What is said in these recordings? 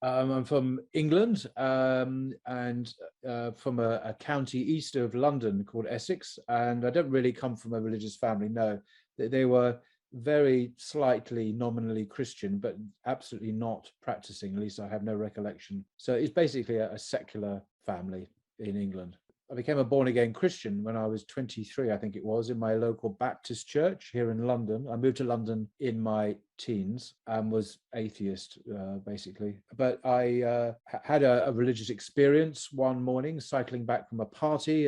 I'm from England, and from a county east of London called Essex. And I don't really come from a religious family. No, they were very slightly nominally Christian, but absolutely not practicing. At least I have no recollection. So it's basically a secular family in England. I became a born-again Christian when I was 23, I think it was, in my local Baptist church here in London. I moved to London in my teens and was atheist, basically. But I had a religious experience one morning, cycling back from a party,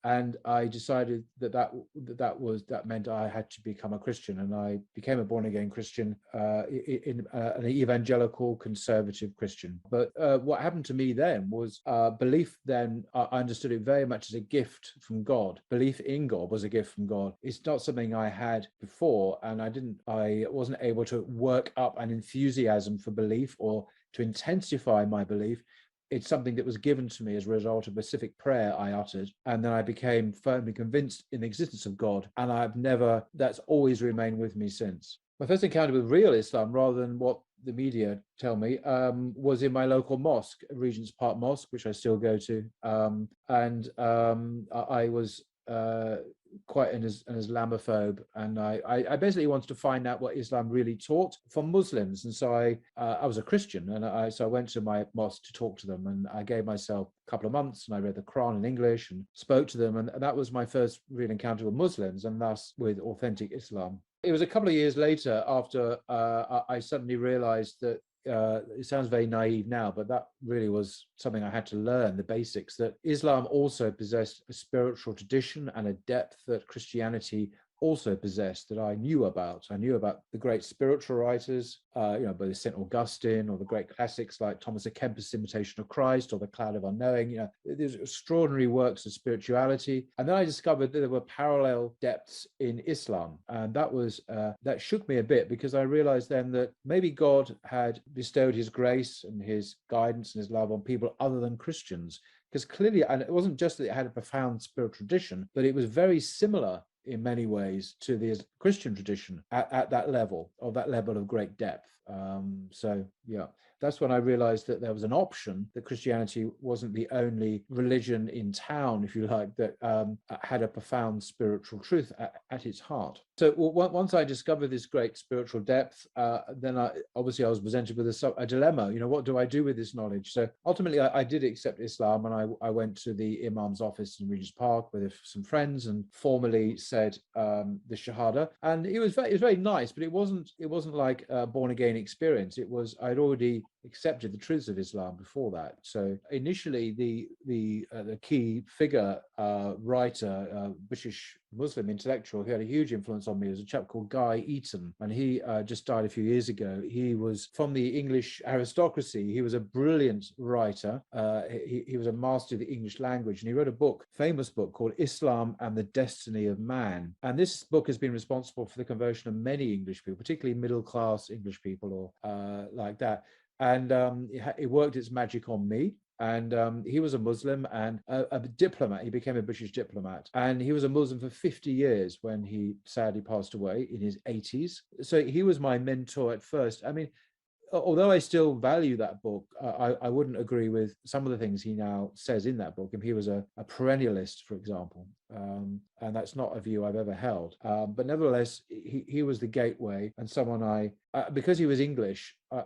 and I decided that meant I had to become a Christian, and I became a born-again Christian, in an evangelical conservative Christian. But what happened to me then was belief. Then I understood it very much as a gift from God. Belief in God was a gift from God. It's not something I had before, and I wasn't able to work up an enthusiasm for belief or to intensify my belief. It's something that was given to me as a result of a specific prayer I uttered. And then I became firmly convinced in the existence of God. And that's always remained with me since. My first encounter with real Islam, rather than what the media tell me, was in my local mosque, Regent's Park Mosque, which I still go to. I was quite an Islamophobe, and I basically wanted to find out what Islam really taught from Muslims. And so I was a Christian, and so I went to my mosque to talk to them, and I gave myself a couple of months, and I read the Quran in English and spoke to them, and that was my first real encounter with Muslims, and thus with authentic Islam. It was a couple of years later, after I suddenly realized that it sounds very naive now, but that really was something I had to learn, the basics, that Islam also possessed a spiritual tradition and a depth that Christianity also possessed, that I knew about. I knew about the great spiritual writers, both St. Augustine, or the great classics like Thomas à Kempis' Imitation of Christ, or The Cloud of Unknowing. These extraordinary works of spirituality. And then I discovered that there were parallel depths in Islam. And that shook me a bit, because I realized then that maybe God had bestowed his grace and his guidance and his love on people other than Christians. Because clearly, and it wasn't just that it had a profound spiritual tradition, but it was very similar in many ways to the Christian tradition at that level of great depth. So yeah, that's when I realized that there was an option, that Christianity wasn't the only religion in town, if you like, that had a profound spiritual truth at its heart. So once I discovered this great spiritual depth, then I was presented with a dilemma. What do I do with this knowledge? So ultimately, I did accept Islam, and I went to the Imam's office in Regent's Park with some friends and formally said the Shahada. And it was very nice, but it wasn't like a born again experience. I'd already accepted the truths of Islam before that. So initially, the key figure, writer, British Muslim intellectual who had a huge influence on me was a chap called Guy Eaton, and he just died a few years ago. He was from the English aristocracy. He was a brilliant writer. He was a master of the English language, and he wrote a famous book called Islam and the Destiny of Man. And this book has been responsible for the conversion of many English people, particularly middle-class English people, or like that. And it worked its magic on me. And he was a Muslim and a diplomat. He became a British diplomat. And he was a Muslim for 50 years when he sadly passed away in his 80s. So he was my mentor at first. I mean, although I still value that book, I wouldn't agree with some of the things he now says in that book. And he was a perennialist, for example. And that's not a view I've ever held. But nevertheless, he was the gateway, and someone because he was English, I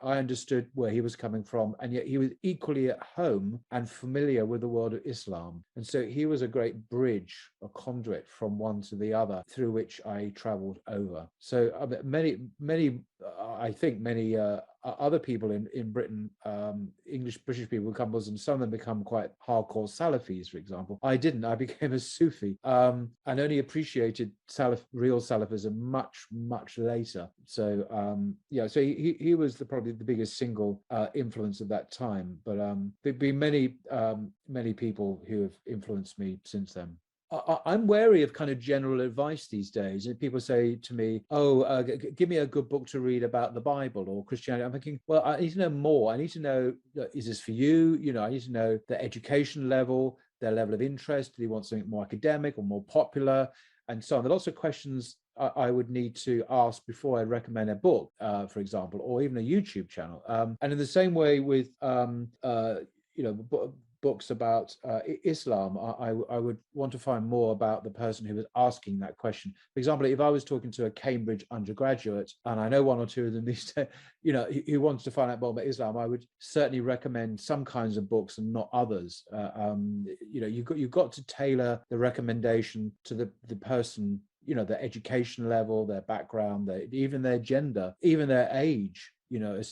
understood where he was coming from, and yet he was equally at home and familiar with the world of Islam. And so he was a great bridge, a conduit from one to the other, through which I traveled over. So many other people in Britain, British people become Muslims. Some of them become quite hardcore Salafis, for example. I didn't. I became a Sufi, and only appreciated real Salafism much, much later. So so he was probably the biggest single influence of that time. But there've been many people who have influenced me since then. I'm wary of kind of general advice these days. And people say to me, give me a good book to read about the Bible or Christianity. I'm thinking, well, I need to know more. I need to know, is this for you? I need to know their education level, their level of interest. Do they want something more academic or more popular? And so on. There are lots of questions I would need to ask before I recommend a book, for example, or even a YouTube channel. And in the same way with books about Islam, I would want to find more about the person who was asking that question. For example, if I was talking to a Cambridge undergraduate, and I know one or two of them these days, who wants to find out more about Islam, I would certainly recommend some kinds of books and not others. You've got to tailor the recommendation to the person, their education level, their background, even their gender, even their age. A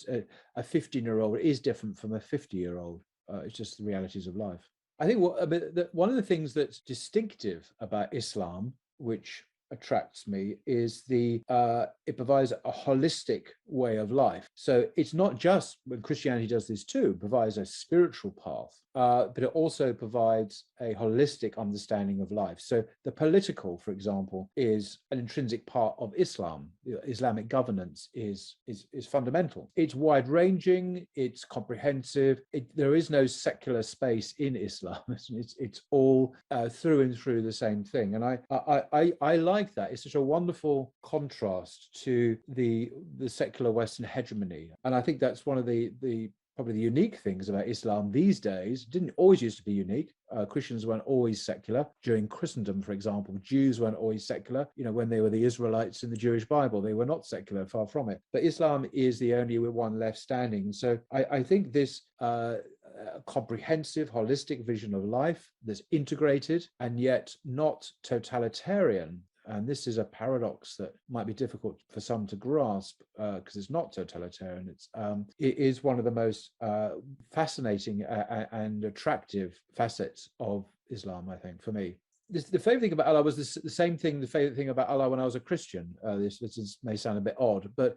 15-year-old is different from a 50-year-old. It's just the realities of life. I think one of the things that's distinctive about Islam, which attracts me, is it provides a holistic way of life. So it's not just, when Christianity does this too, provides a spiritual path, but it also provides a holistic understanding of life. So the political, for example, is an intrinsic part of Islam. Islamic governance is fundamental. It's wide-ranging, it's comprehensive. There is no secular space in Islam. It's all through and through the same thing. And I like that. It's such a wonderful contrast to the secular Western hegemony. And I think that's one of the probably the unique things about Islam these days. It didn't always used to be unique. Christians weren't always secular. During Christendom, for example, Jews weren't always secular. When they were the Israelites in the Jewish Bible, they were not secular, far from it. But Islam is the only one left standing. So I think this comprehensive, holistic vision of life that's integrated and yet not totalitarian. And this is a paradox that might be difficult for some to grasp because it's not totalitarian. It is one of the most fascinating and attractive facets of Islam, I think, for me. The favorite thing about Allah was the same thing, the favorite thing about Allah when I was a Christian. This may sound a bit odd, but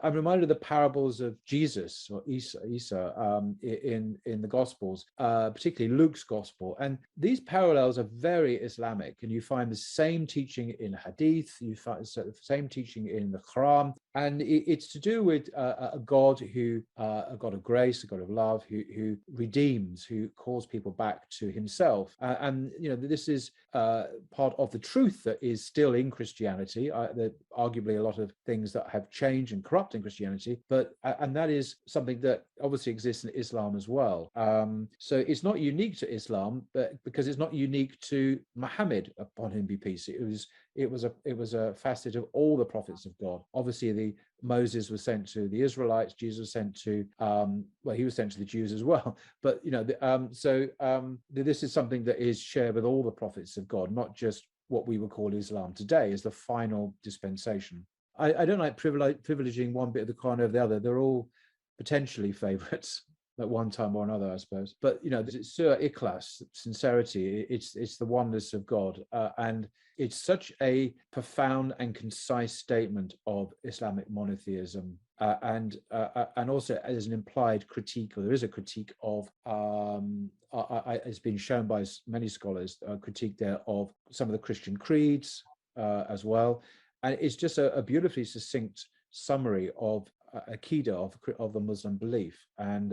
I'm reminded of the parables of Jesus or Isa in the Gospels, particularly Luke's Gospel. And these parallels are very Islamic, and you find the same teaching in Hadith, you find the same teaching in the Quran. And it's to do with a God a God of grace, a God of love, who redeems, who calls people back to himself. And this is part of the truth that is still in Christianity. There are arguably a lot of things that have changed and corrupt in Christianity, and that is something that obviously exists in Islam as well. So it's not unique to Islam, but because it's not unique to Muhammad, upon him be peace. It was a facet of all the prophets of God. Obviously, Moses was sent to the Israelites. Jesus was sent to he was sent to the Jews as well. But this is something that is shared with all the prophets of God, not just what we would call Islam today as the final dispensation. I don't like privileging one bit of the Quran over the other. They're all potentially favorites at one time or another, I suppose. But it's Surah Ikhlas, sincerity. It's the oneness of God, and it's such a profound and concise statement of Islamic monotheism, and also as an implied critique, or there is a critique of. It's been shown by many scholars, a critique there of some of the Christian creeds as well, and it's just a beautifully succinct summary of Aqidah of the Muslim belief, and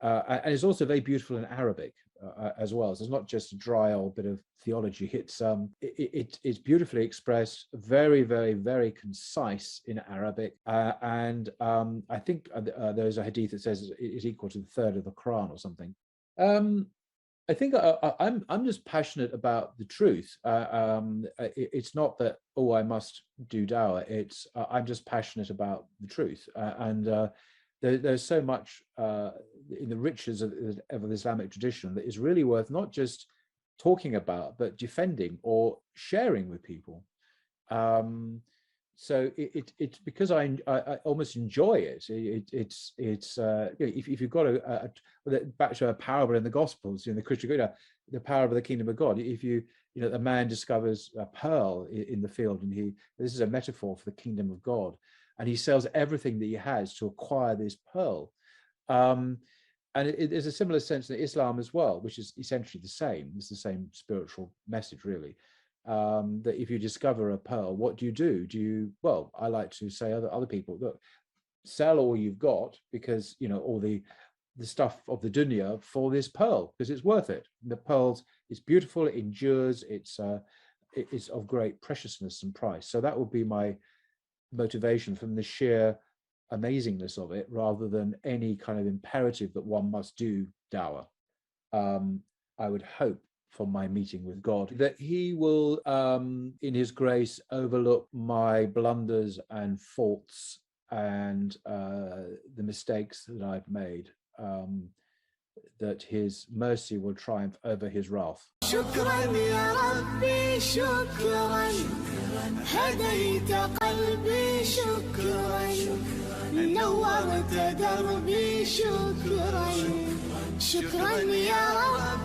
it's also very beautiful in Arabic as well. So it's not just a dry old bit of theology. It's beautifully expressed, very, very, very concise in Arabic, and I think there's a hadith that says it's equal to the third of the Quran or something. I think I'm just passionate about the truth. It's not that, I must do dawah. It's I'm just passionate about the truth. And there's so much in the riches of the Islamic tradition that is really worth not just talking about, but defending or sharing with people. So it's because I almost enjoy it. It's if you've got back to a parable in the Gospels, in the Christian, the parable of the kingdom of God. If a man discovers a pearl in the field, and this is a metaphor for the kingdom of God, and he sells everything that he has to acquire this pearl. And there's a similar sense in Islam as well, which is essentially the same. It's the same spiritual message, really. That if you discover a pearl, what do? I like to say other people, look, sell all you've got, because all the stuff of the dunya for this pearl, because it's worth it. The pearls, it's beautiful, it endures, is of great preciousness and price. So that would be my motivation, from the sheer amazingness of it, rather than any kind of imperative that one must do dawah. I would hope from my meeting with God that he will, in his grace, overlook my blunders and faults and the mistakes that I've made, that his mercy will triumph over his wrath. شكرا يا ربي شكرا هديت قلبي شكرا نورت دربي شكرا شكرا يا رب